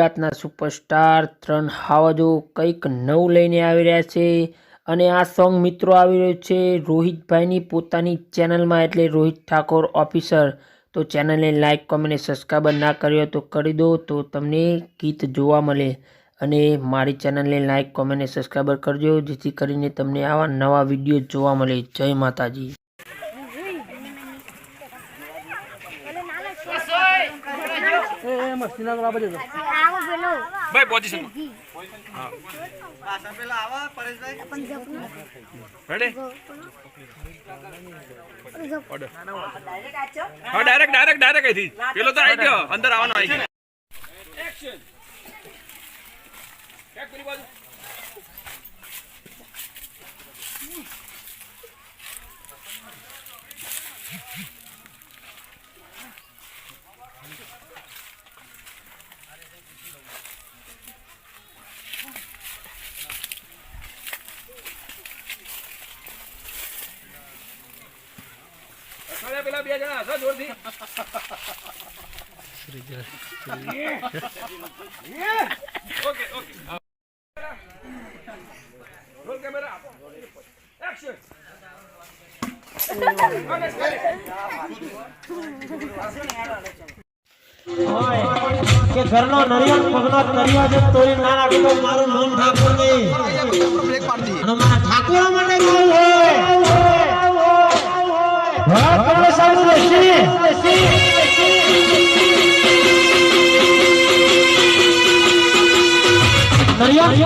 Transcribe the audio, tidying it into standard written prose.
ગુજરાતના સુપરસ્ટાર ત્રણ હાવજો કંઈક નવું લઈને આવી રહ્યા છે અને આ સોંગ મિત્રો આવી રહ્યું છે રોહિતભાઈની પોતાની ચેનલમાં એટલે રોહિત ઠાકોર ઓફિસર। તો ચેનલને લાઇક કોમેન્ટ અને સબસ્ક્રાઈબર ના કર્યો તો કરી દો તો તમને ગીત જોવા મળે અને મારી ચેનલને લાઇક કોમેન્ટ અને સબસ્ક્રાઈબર કરજો જેથી કરીને તમને આવા નવા વિડીયો જોવા મળે। જય માતાજી। મસ્તી ના બરાબર છે આવો પેલો ભાઈ પોઝિશન હા પાછા પેલા આવા પરેશભાઈ રેડી ઓર્ડર હા ડાયરેક્ટ અહીંથી પેલો તો આવી ગયો અંદર આવવાનો આવી ગયો એક્શન કેક પેલી બાજુ પેલા બે જણા હસો જોરથી ઓકે રોલ કેમેરા એક્શન કે ઘરનો નરિયો પગનો નરિયો જે તોડી ના નાખે તો મારું નામ ઠાકોર નહીં અને મારા ઠાકોર મને બોલ હોય હા સારું લેસી નરિયો છે